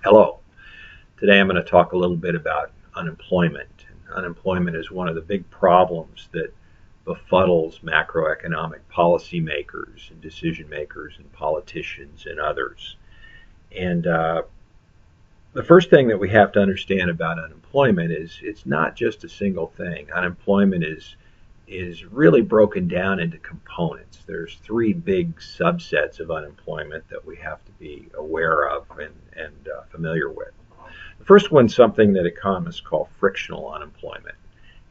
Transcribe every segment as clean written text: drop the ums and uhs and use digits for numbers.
Hello. Today I'm going to talk a little bit about unemployment. Unemployment is one of the big problems that befuddles macroeconomic policymakers and decision makers and politicians and others. And the first thing that we have to understand about unemployment is it's not just a single thing. Unemployment is really broken down into components. There's three big subsets of unemployment that we have to be aware of and familiar with. The first one's something that economists call frictional unemployment.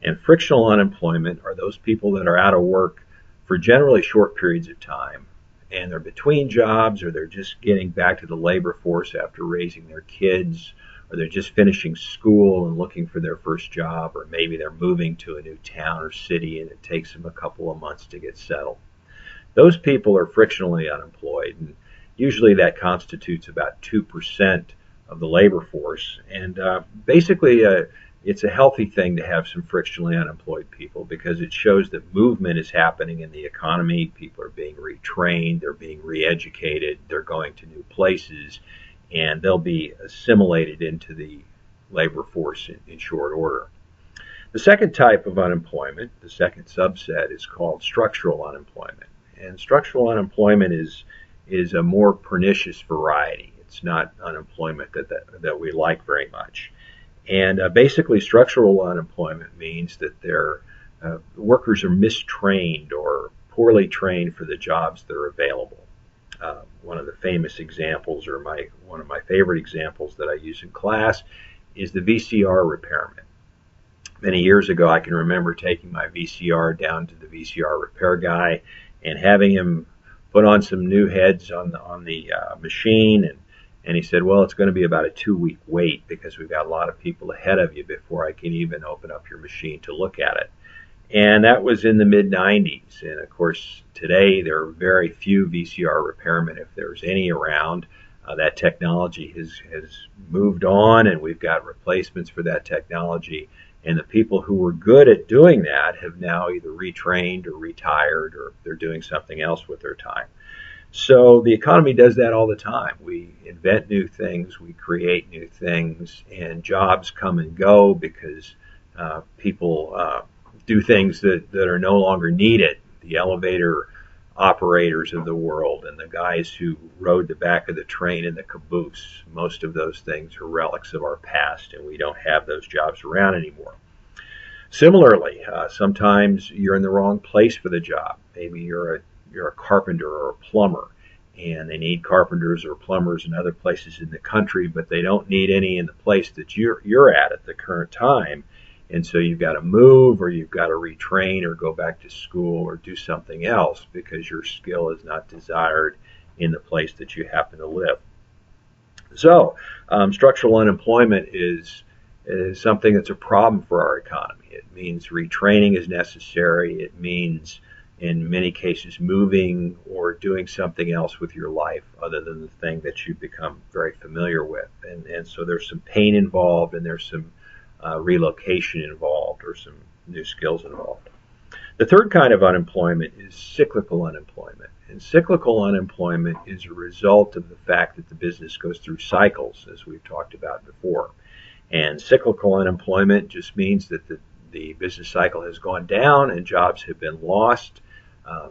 And frictional unemployment are those people that are out of work for generally short periods of time, and they're between jobs, or they're just getting back to the labor force after raising their kids, or they're just finishing school and looking for their first job, or maybe they're moving to a new town or city and it takes them a couple of months to get settled. Those people are frictionally unemployed, and usually that constitutes about 2% of the labor force. And basically, it's a healthy thing to have some frictionally unemployed people because it shows that movement is happening in the economy. People are being retrained, they're being re-educated, they're going to new places, and they'll be assimilated into the labor force in short order. The second type of unemployment, the second subset, is called structural unemployment. And structural unemployment is a more pernicious variety. It's not unemployment that we like very much. And basically, structural unemployment means that their workers are mistrained or poorly trained for the jobs that are available. One of the famous examples, or one of my favorite examples that I use in class, is the VCR repairman. Many years ago, I can remember taking my VCR down to the VCR repair guy and having him put on some new heads on the machine, and he said, well, it's going to be about a 2-week wait because we've got a lot of people ahead of you before I can even open up your machine to look at it. And that was in the mid-90s. And of course, today there are very few VCR repairmen, if there's any around. That technology has moved on, and we've got replacements for that technology. And the people who were good at doing that have now either retrained or retired, or they're doing something else with their time. So the economy does that all the time. We invent new things, we create new things, and jobs come and go because people do things that are no longer needed. The elevator operators of the world and the guys who rode the back of the train in the caboose, most of those things are relics of our past, and we don't have those jobs around anymore. Similarly, sometimes you're in the wrong place for the job. Maybe you're a carpenter or a plumber, and they need carpenters or plumbers in other places in the country, but they don't need any in the place that you're at the current time. And so you've got to move, or you've got to retrain, or go back to school, or do something else because your skill is not desired in the place that you happen to live. So structural unemployment is something that's a problem for our economy. It means retraining is necessary. It means, in many cases, moving or doing something else with your life other than the thing that you've become very familiar with. And so there's some pain involved, and there's some relocation involved, or some new skills involved. The third kind of unemployment is cyclical unemployment. And cyclical unemployment is a result of the fact that the business goes through cycles, as we've talked about before. And cyclical unemployment just means that the business cycle has gone down and jobs have been lost.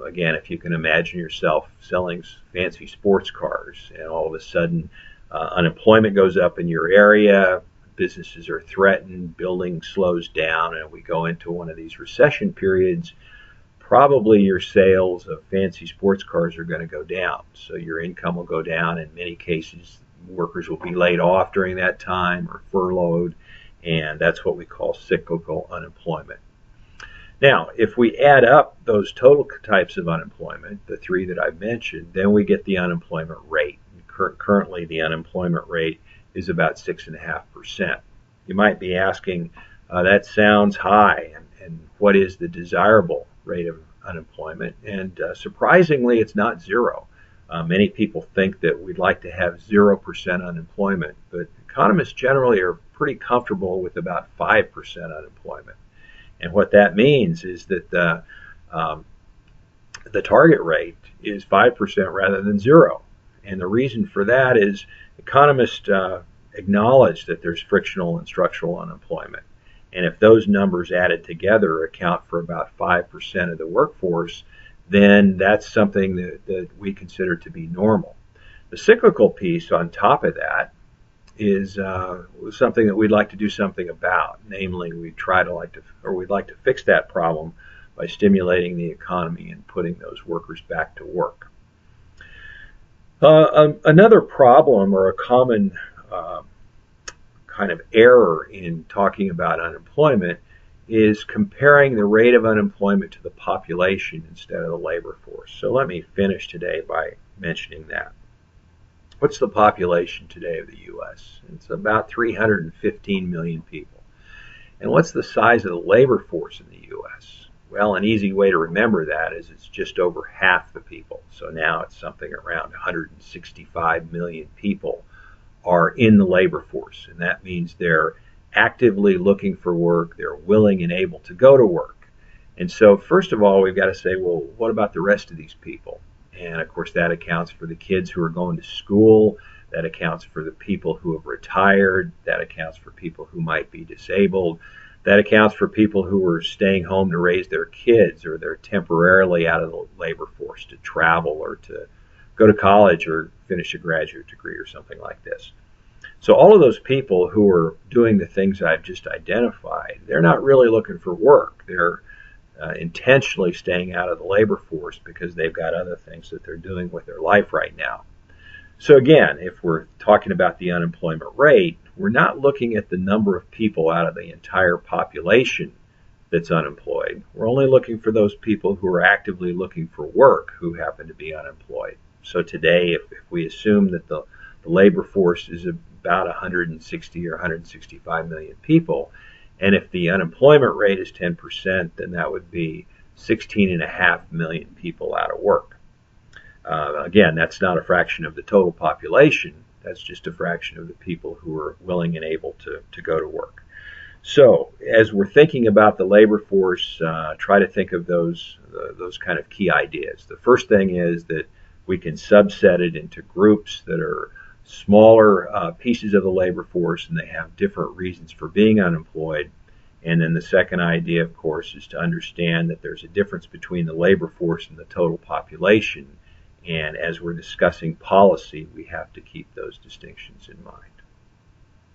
Again, if you can imagine yourself selling fancy sports cars, and all of a sudden unemployment goes up in your area, businesses are threatened, building slows down, and we go into one of these recession periods, probably your sales of fancy sports cars are going to go down. So your income will go down. In many cases, workers will be laid off during that time or furloughed, and that's what we call cyclical unemployment. Now, if we add up those total types of unemployment, the three that I've mentioned, then we get the unemployment rate. Currently, the unemployment rate is about 6.5%. You might be asking, that sounds high, and what is the desirable rate of unemployment? And surprisingly, it's not zero. Many people think that we'd like to have 0% unemployment, but economists generally are pretty comfortable with about 5% unemployment. And what that means is that the target rate is 5% rather than zero. And the reason for that is economists acknowledge that there's frictional and structural unemployment. And if those numbers added together account for about 5% of the workforce, then that's something that we consider to be normal. The cyclical piece on top of that is something that we'd like to do something about. Namely, we'd like to fix that problem by stimulating the economy and putting those workers back to work. Another problem, or a common kind of error in talking about unemployment, is comparing the rate of unemployment to the population instead of the labor force. So let me finish today by mentioning that. What's the population today of the U.S.? It's about 315 million people. And what's the size of the labor force in the U.S.? Well, an easy way to remember that is it's just over half the people. So now it's something around 165 million people are in the labor force. And that means they're actively looking for work, they're willing and able to go to work. And so first of all, we've got to say, well, what about the rest of these people? And of course, that accounts for the kids who are going to school, that accounts for the people who have retired, that accounts for people who might be disabled, that accounts for people who are staying home to raise their kids, or they're temporarily out of the labor force to travel or to go to college or finish a graduate degree or something like this. So all of those people who are doing the things I've just identified, they're not really looking for work. They're intentionally staying out of the labor force because they've got other things that they're doing with their life right now. So again, if we're talking about the unemployment rate, we're not looking at the number of people out of the entire population that's unemployed. We're only looking for those people who are actively looking for work who happen to be unemployed. So today, if we assume that the labor force is about 160 or 165 million people, and if the unemployment rate is 10%, then that would be 16.5 million people out of work. Again, that's not a fraction of the total population. That's just a fraction of the people who are willing and able to go to work. So as we're thinking about the labor force, try to think of those kind of key ideas. The first thing is that we can subset it into groups that are smaller pieces of the labor force, and they have different reasons for being unemployed. And then the second idea, of course, is to understand that there's a difference between the labor force and the total population. And as we're discussing policy, we have to keep those distinctions in mind.